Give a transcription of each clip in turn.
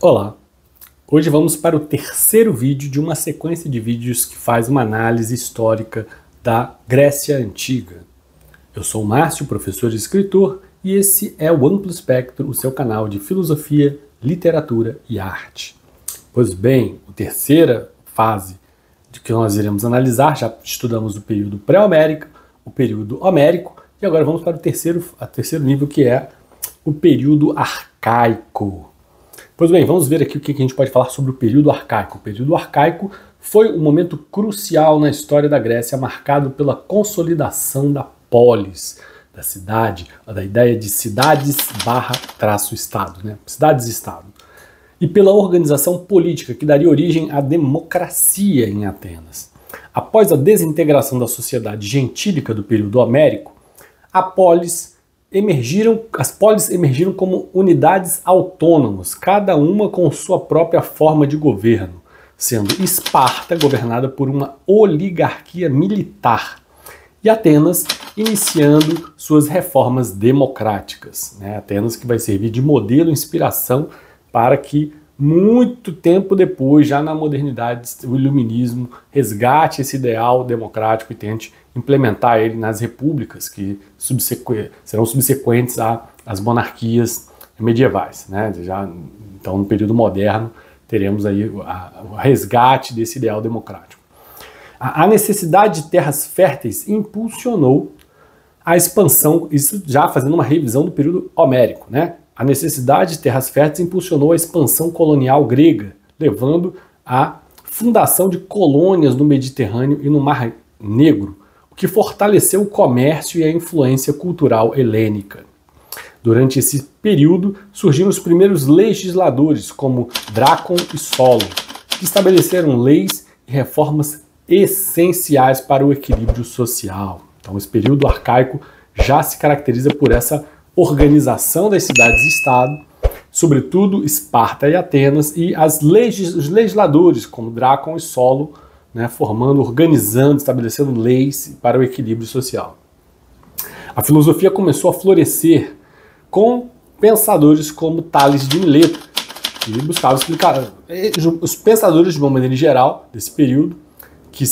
Olá! Hoje vamos para o terceiro vídeo de uma sequência de vídeos que faz uma análise histórica da Grécia Antiga. Eu sou o Márcio, professor e escritor, e esse é o Amplo Espectro, o seu canal de filosofia, literatura e arte. Pois bem, a terceira fase de que nós iremos analisar, já estudamos o período pré-homérico, o período homérico, e agora vamos para o terceiro nível, que é o período arcaico. Pois bem, vamos ver aqui o que a gente pode falar sobre o período arcaico. O período arcaico foi um momento crucial na história da Grécia, marcado pela consolidação da polis, da cidade, da ideia de cidades/estado, né? Cidades-estado. E pela organização política, que daria origem à democracia em Atenas. Após a desintegração da sociedade gentílica do período homérico, as polis emergiram como unidades autônomas, cada uma com sua própria forma de governo, sendo Esparta governada por uma oligarquia militar e Atenas iniciando suas reformas democráticas. Atenas que vai servir de modelo e inspiração para que muito tempo depois, já na modernidade, o iluminismo resgate esse ideal democrático e tente implementar ele nas repúblicas que serão subsequentes às monarquias medievais. Então, no período moderno, teremos aí o resgate desse ideal democrático. A necessidade de terras férteis impulsionou a expansão, isso já fazendo uma revisão do período homérico, A necessidade de terras férteis impulsionou a expansão colonial grega, levando à fundação de colônias no Mediterrâneo e no Mar Negro, o que fortaleceu o comércio e a influência cultural helênica. Durante esse período, surgiram os primeiros legisladores, como Drácon e Solon, que estabeleceram leis e reformas essenciais para o equilíbrio social. Então, esse período arcaico já se caracteriza por essa organização das cidades-estado, sobretudo Esparta e Atenas, e os legisladores, como Drácon e Solon, organizando, estabelecendo leis para o equilíbrio social. A filosofia começou a florescer com pensadores como Tales de Mileto, que buscavam explicar os pensadores, de uma maneira geral, desse período, que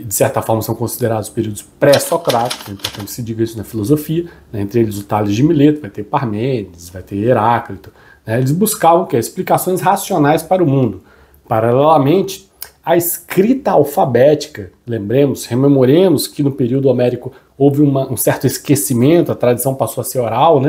de certa forma são considerados períodos pré-socráticos, é importante que se diga isso na filosofia, entre eles o Tales de Mileto, vai ter Parmênides, vai ter Heráclito. Eles buscavam explicações racionais para o mundo. Paralelamente, a escrita alfabética, rememoremos que no período homérico houve um certo esquecimento, a tradição passou a ser oral,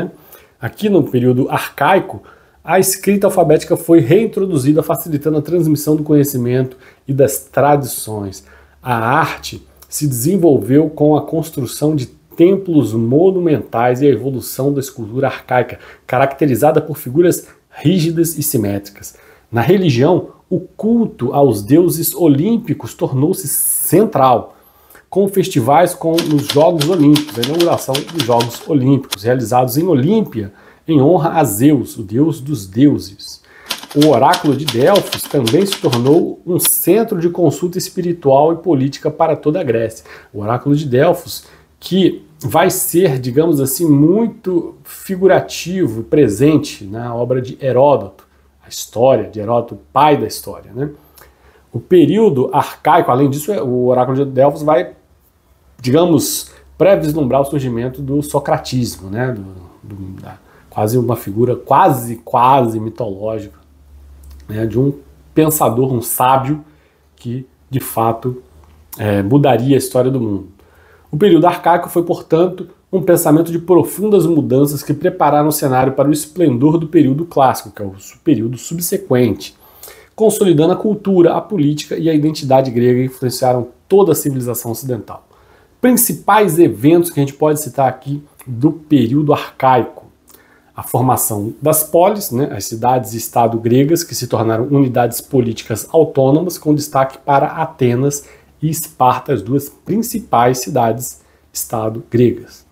Aqui no período arcaico, a escrita alfabética foi reintroduzida, facilitando a transmissão do conhecimento e das tradições. A arte se desenvolveu com a construção de templos monumentais e a evolução da escultura arcaica, caracterizada por figuras rígidas e simétricas. Na religião, o culto aos deuses olímpicos tornou-se central, com festivais como os Jogos Olímpicos, a inauguração dos Jogos Olímpicos, realizados em Olímpia, em honra a Zeus, o deus dos deuses. O oráculo de Delfos também se tornou um centro de consulta espiritual e política para toda a Grécia. O oráculo de Delfos, que vai ser, digamos assim, muito figurativo e presente na obra de Heródoto, a história de Heródoto, pai da história. O período arcaico, além disso, o oráculo de Delfos vai, digamos, pré-vislumbrar o surgimento do socratismo, quase uma figura quase mitológica, de um pensador, um sábio que, de fato, mudaria a história do mundo. O período arcaico foi, portanto, um pensamento de profundas mudanças que prepararam o cenário para o esplendor do período clássico, que é o período subsequente, consolidando a cultura, a política e a identidade grega que influenciaram toda a civilização ocidental. Principais eventos que a gente pode citar aqui do período arcaico: a formação das polis, as cidades-estado gregas, que se tornaram unidades políticas autônomas, com destaque para Atenas e Esparta, as duas principais cidades-estado gregas.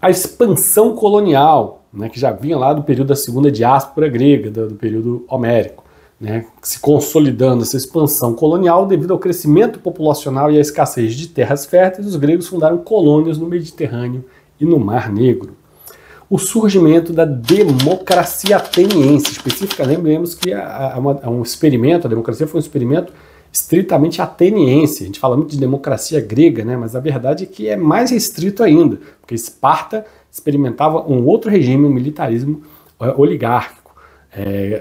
A expansão colonial, que já vinha lá do período da segunda diáspora grega, do período homérico, se consolidando essa expansão colonial devido ao crescimento populacional e à escassez de terras férteis, os gregos fundaram colônias no Mediterrâneo e no Mar Negro. o surgimento da democracia ateniense. Especificamente, lembremos que um experimento, a democracia foi um experimento estritamente ateniense. A gente fala muito de democracia grega, né? Mas a verdade é que é mais restrito ainda, porque Esparta experimentava um outro regime, um militarismo oligárquico.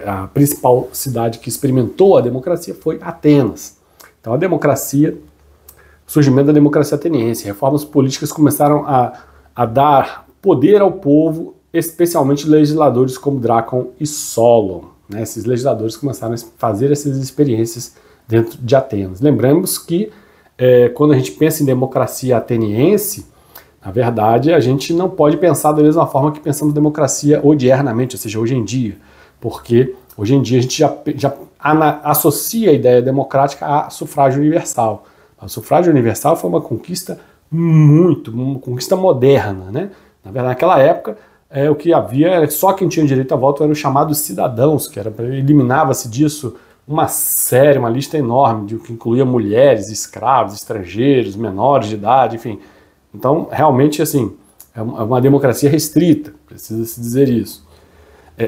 A principal cidade que experimentou a democracia foi Atenas. Então a democracia, o surgimento da democracia ateniense, reformas políticas começaram a dar poder ao povo, especialmente legisladores como Drácon e Solon. Né? Esses legisladores começaram a fazer essas experiências dentro de Atenas. Lembramos que quando a gente pensa em democracia ateniense, na verdade a gente não pode pensar da mesma forma que pensamos democracia odiernamente, ou seja, hoje em dia, porque hoje em dia a gente já associa a ideia democrática a sufrágio universal. O sufrágio universal foi uma conquista uma conquista moderna, né? Na verdade, naquela época, o que havia era só quem tinha direito a voto eram os chamados cidadãos, que eliminava-se disso uma lista enorme, que incluía mulheres, escravos, estrangeiros, menores de idade, enfim. Então, realmente, assim, é uma democracia restrita, precisa se dizer isso.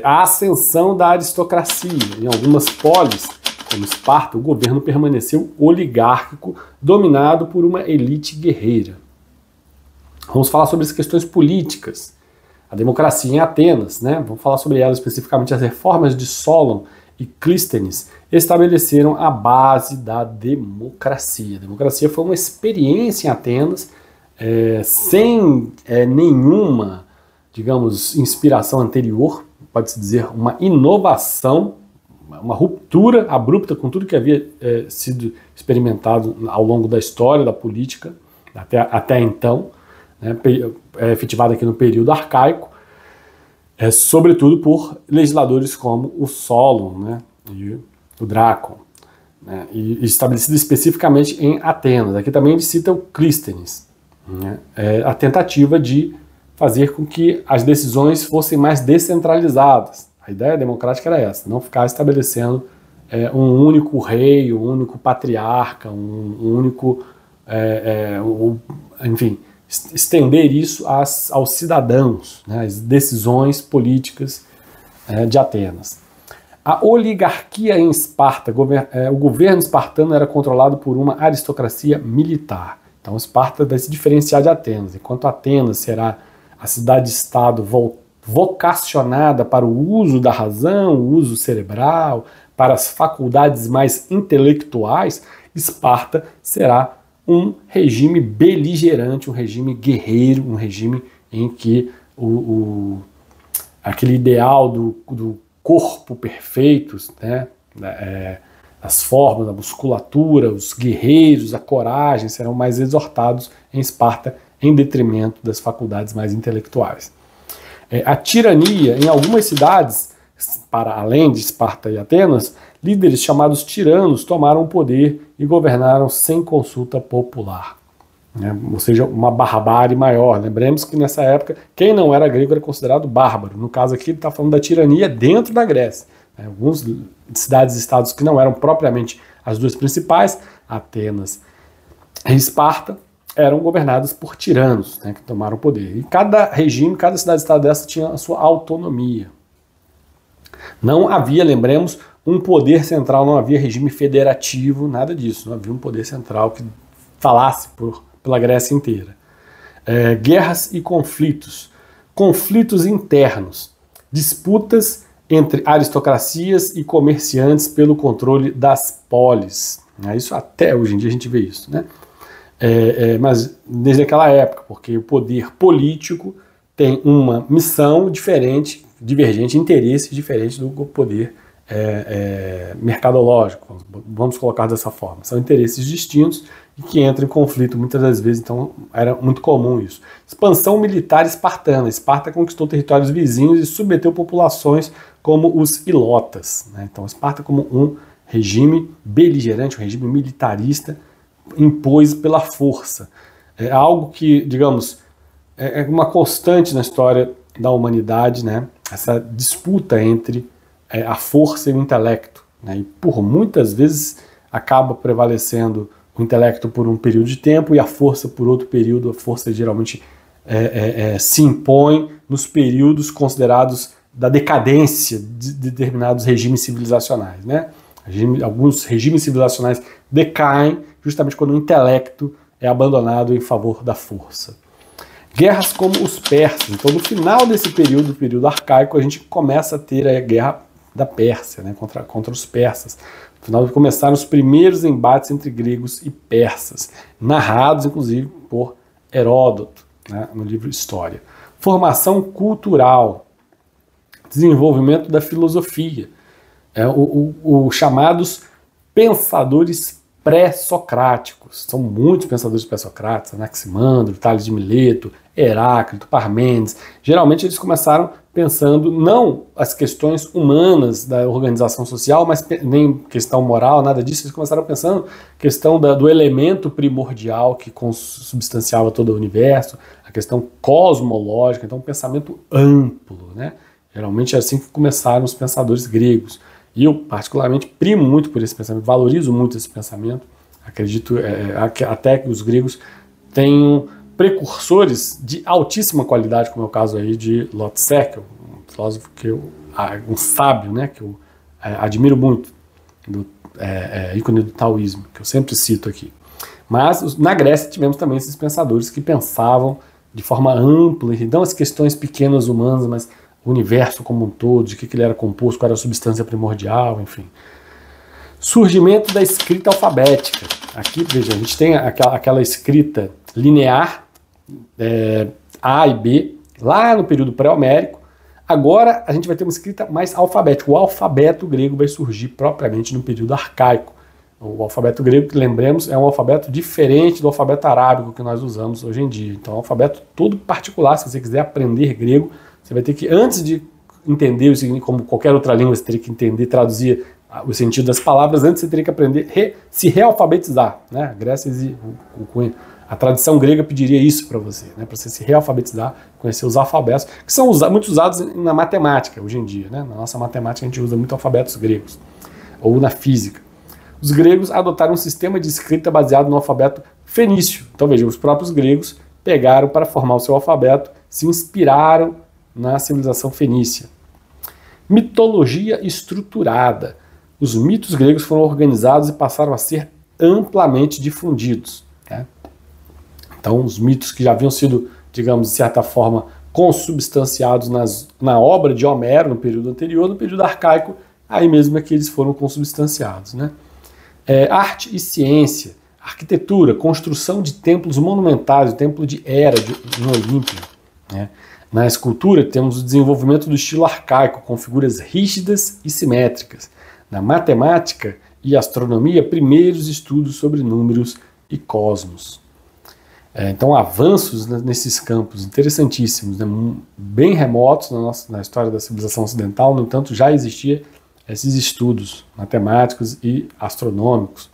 A ascensão da aristocracia. Em algumas polis, como Esparta, o governo permaneceu oligárquico, dominado por uma elite guerreira. Vamos falar sobre as questões políticas. A democracia em Atenas, né? Vamos falar sobre ela especificamente. As reformas de Solon e Clístenes estabeleceram a base da democracia. A democracia foi uma experiência em Atenas, sem nenhuma, digamos, inspiração anterior, pode-se dizer uma inovação, uma ruptura abrupta com tudo que havia sido experimentado ao longo da história da política, até então, né, efetivada aqui no período arcaico, sobretudo por legisladores como o Solon, né, e o Drácon, né, e estabelecido especificamente em Atenas. Aqui também ele cita o Clístenes, né, a tentativa de fazer com que as decisões fossem mais descentralizadas. A ideia democrática era essa, não ficar estabelecendo um único rei, um único patriarca, um único, enfim, estender isso aos cidadãos, né, as decisões políticas de Atenas. A oligarquia em Esparta, o governo espartano era controlado por uma aristocracia militar. Então Esparta vai se diferenciar de Atenas. Enquanto Atenas será a cidade-estado vocacionada para o uso da razão, o uso cerebral, para as faculdades mais intelectuais, Esparta será um regime beligerante, um regime guerreiro, um regime em que aquele ideal do corpo perfeito, né, as formas, a musculatura, os guerreiros, a coragem serão mais exortados em Esparta, em detrimento das faculdades mais intelectuais. A tirania, em algumas cidades, para além de Esparta e Atenas, líderes chamados tiranos tomaram o poder e governaram sem consulta popular. Ou seja, uma barbárie maior. Lembremos que nessa época, quem não era grego era considerado bárbaro. No caso aqui, ele está falando da tirania dentro da Grécia. Algumas cidades e estados que não eram propriamente as duas principais, Atenas e Esparta, eram governados por tiranos, né, que tomaram o poder. E cada regime, cada cidade-estado dessa tinha a sua autonomia. Não havia, lembremos, um poder central, não havia regime federativo, nada disso. Não havia um poder central que falasse pela Grécia inteira. Guerras e conflitos. Conflitos internos. Disputas entre aristocracias e comerciantes pelo controle das polis. Isso até hoje em dia a gente vê isso, né? Mas desde aquela época, porque o poder político tem uma missão diferente, divergente, interesse diferente do poder mercadológico, vamos colocar dessa forma. São interesses distintos e que entram em conflito muitas das vezes, então era muito comum isso. Expansão militar espartana. Esparta conquistou territórios vizinhos e submeteu populações como os ilotas, né? Então Esparta, como um regime beligerante, um regime militarista, impôs pela força. É algo que, digamos, é uma constante na história da humanidade, né? Essa disputa entre a força e o intelecto, né? E por muitas vezes acaba prevalecendo o intelecto por um período de tempo e a força por outro período. A força geralmente se impõe nos períodos considerados da decadência de determinados regimes civilizacionais, né? Alguns regimes civilizacionais decaem justamente quando o intelecto é abandonado em favor da força. Guerras como os persas. Então, no final desse período, período arcaico, a gente começa a ter a guerra da Pérsia, né, contra os persas. No final, começaram os primeiros embates entre gregos e persas, narrados, inclusive, por Heródoto, né, no livro História. Formação cultural, desenvolvimento da filosofia, os chamados pensadores pré-socráticos. São muitos pensadores pré-socráticos, Anaximandro, Tales de Mileto, Heráclito, Parmênides. Geralmente eles começaram pensando não as questões humanas da organização social, mas nem questão moral, nada disso. Eles começaram pensando questão do elemento primordial que consubstanciava todo o universo, a questão cosmológica, então um pensamento amplo, né? Geralmente é assim que começaram os pensadores gregos. E eu, particularmente, primo muito por esse pensamento, valorizo muito esse pensamento. Acredito até que os gregos tenham precursores de altíssima qualidade, como é o caso aí de Lao Tse, que é um filósofo um sábio, né, que eu admiro muito, ícone do taoísmo, que eu sempre cito aqui. Mas na Grécia tivemos também esses pensadores que pensavam de forma ampla, e não as questões pequenas humanas, mas o universo como um todo, de que ele era composto, qual era a substância primordial, enfim. Surgimento da escrita alfabética. Aqui, veja, a gente tem aquela escrita linear, A e B, lá no período pré-homérico. Agora a gente vai ter uma escrita mais alfabética. O alfabeto grego vai surgir propriamente no período arcaico. O alfabeto grego, que lembremos, é um alfabeto diferente do alfabeto arábico que nós usamos hoje em dia. Então, é um alfabeto todo particular. Se você quiser aprender grego, você vai ter que, antes de entender o significado, como qualquer outra língua, você teria que entender, traduzir o sentido das palavras, antes você teria que aprender, se realfabetizar, né? A Grécia, a tradição grega pediria isso para você, né? Para você se realfabetizar, conhecer os alfabetos, que são muito usados na matemática hoje em dia, né? Na nossa matemática a gente usa muito alfabetos gregos, ou na física. Os gregos adotaram um sistema de escrita baseado no alfabeto fenício. Então veja, os próprios gregos pegaram para formar o seu alfabeto, se inspiraram na civilização fenícia. Mitologia estruturada. Os mitos gregos foram organizados e passaram a ser amplamente difundidos, né? Então, os mitos que já haviam sido, digamos, de certa forma, consubstanciados na obra de Homero no período anterior, no período arcaico, aí mesmo é que eles foram consubstanciados, né? Arte e ciência, arquitetura, construção de templos monumentais, o templo de Hera, em Olímpia, né? Na escultura, temos o desenvolvimento do estilo arcaico, com figuras rígidas e simétricas. Na matemática e astronomia, primeiros estudos sobre números e cosmos. Então, avanços nesses campos interessantíssimos, né, bem remotos na história da civilização ocidental, no entanto, já existia esses estudos matemáticos e astronômicos.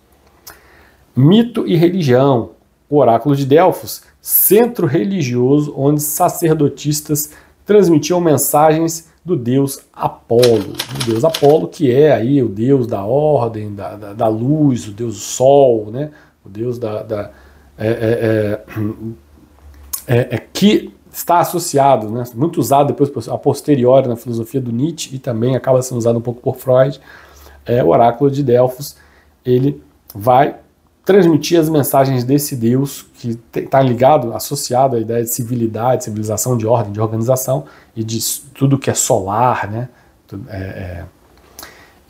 Mito e religião. O oráculo de Delfos, centro religioso onde sacerdotistas transmitiam mensagens do deus Apolo. O deus Apolo, que é aí o deus da ordem, da luz, o deus do sol, né? O deus que está associado, né? Muito usado depois a posteriori na filosofia do Nietzsche e também acaba sendo usado um pouco por Freud. O oráculo de Delfos, ele vai transmitir as mensagens desse Deus que está ligado, associado à ideia de civilidade, civilização, de ordem, de organização e de tudo que é solar, né?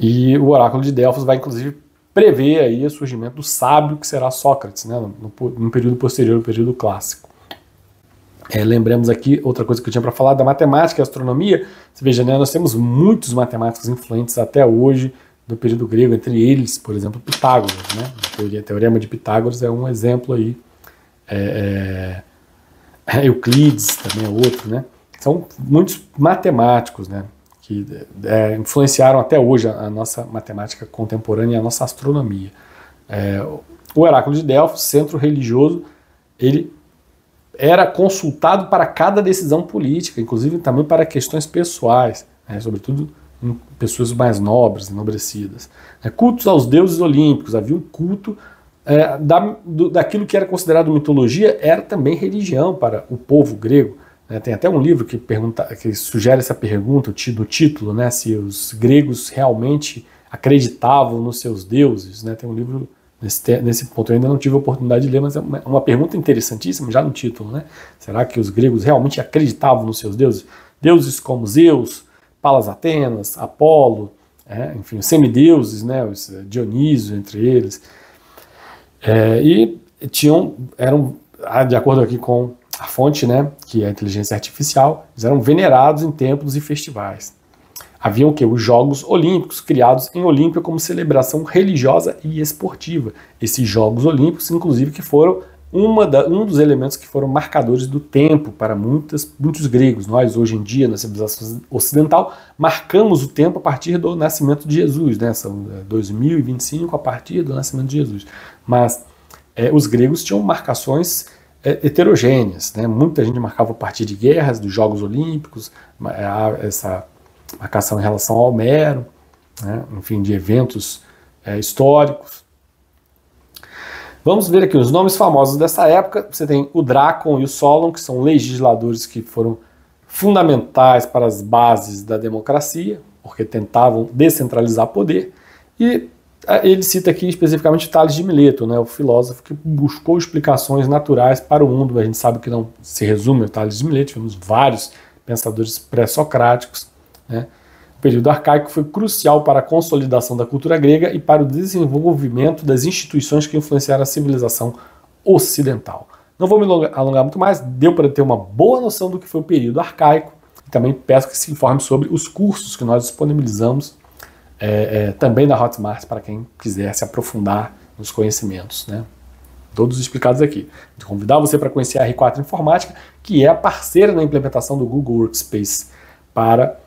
E o oráculo de Delfos vai, inclusive, prever aí o surgimento do sábio que será Sócrates, né? No período posterior, no período clássico. Lembremos aqui outra coisa que eu tinha para falar da matemática e astronomia. Você veja, né? Nós temos muitos matemáticos influentes até hoje do período grego, entre eles, por exemplo, Pitágoras, né? O teorema de Pitágoras é um exemplo aí. Euclides também é outro, né? São muitos matemáticos, né, que influenciaram até hoje a nossa matemática contemporânea e a nossa astronomia. O oráculo de Delfos, centro religioso, ele era consultado para cada decisão política, inclusive também para questões pessoais, né, sobretudo em pessoas mais nobres, enobrecidas. Cultos aos deuses olímpicos, havia um culto daquilo que era considerado mitologia era também religião para o povo grego. Tem até um livro que sugere essa pergunta no título, né, se os gregos realmente acreditavam nos seus deuses. Tem um livro nesse ponto, eu ainda não tive a oportunidade de ler, mas é uma pergunta interessantíssima já no título. Né? Será que os gregos realmente acreditavam nos seus deuses? Deuses como Zeus, Palas Atenas, Apolo, enfim, os semideuses, né, os Dionísio entre eles. Eram, de acordo aqui com a fonte, né, que é a inteligência artificial, eles eram venerados em templos e festivais. Haviam os Jogos Olímpicos, criados em Olímpia como celebração religiosa e esportiva. Esses Jogos Olímpicos, inclusive, que foram um dos elementos que foram marcadores do tempo para muitos gregos. Nós, hoje em dia, na civilização ocidental, marcamos o tempo a partir do nascimento de Jesus, né? São 2025 a partir do nascimento de Jesus. Mas os gregos tinham marcações heterogêneas, né? Muita gente marcava a partir de guerras, dos Jogos Olímpicos, essa marcação em relação ao Homero, né? Enfim, de eventos históricos. Vamos ver aqui os nomes famosos dessa época. Você tem o Drácon e o Solon, que são legisladores que foram fundamentais para as bases da democracia, porque tentavam descentralizar poder. E ele cita aqui especificamente Tales de Mileto, né, o filósofo que buscou explicações naturais para o mundo. A gente sabe que não se resume ao Tales de Mileto, tivemos vários pensadores pré-socráticos. Né? O período arcaico foi crucial para a consolidação da cultura grega e para o desenvolvimento das instituições que influenciaram a civilização ocidental. Não vou me alongar muito mais, deu para ter uma boa noção do que foi o período arcaico. E também peço que se informe sobre os cursos que nós disponibilizamos também na Hotmart para quem quiser se aprofundar nos conhecimentos, né? Todos explicados aqui. Vou convidar você para conhecer a R4 Informática, que é a parceira na implementação do Google Workspace para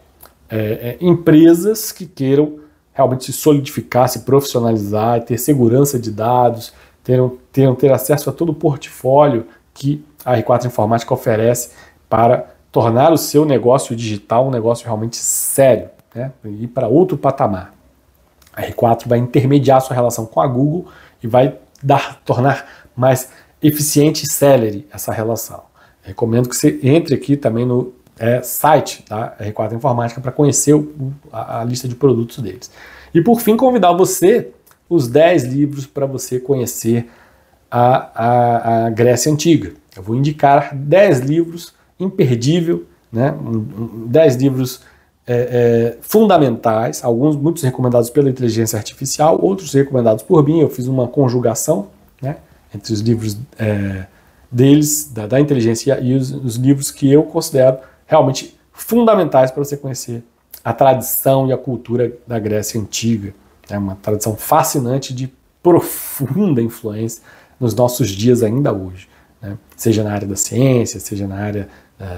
empresas que queiram realmente se solidificar, se profissionalizar, ter segurança de dados, ter acesso a todo o portfólio que a R4 Informática oferece para tornar o seu negócio digital um negócio realmente sério, né? E ir para outro patamar. A R4 vai intermediar sua relação com a Google e vai tornar mais eficiente e célere essa relação. Recomendo que você entre aqui também no site da R4 Informática para conhecer a lista de produtos deles. E por fim, convidar você, os 10 livros para você conhecer a Grécia Antiga. Eu vou indicar 10 livros imperdível, né? 10 livros fundamentais, muitos recomendados pela inteligência artificial, outros recomendados por mim. Eu fiz uma conjugação, né, entre os livros deles, da inteligência, e os livros que eu considero realmente fundamentais para você conhecer a tradição e a cultura da Grécia Antiga. É uma tradição fascinante de profunda influência nos nossos dias ainda hoje, né? Seja na área da ciência, seja na área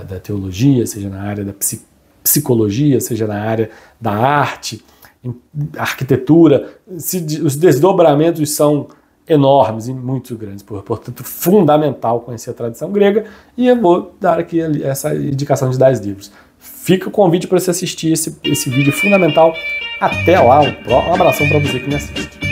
da teologia, seja na área da psicologia, seja na área da arte, arquitetura. Os desdobramentos são enormes e muito grandes, portanto fundamental conhecer a tradição grega, e eu vou dar aqui essa indicação de 10 livros. Fica o convite para você assistir esse vídeo fundamental. Até lá, um abração para você que me assiste.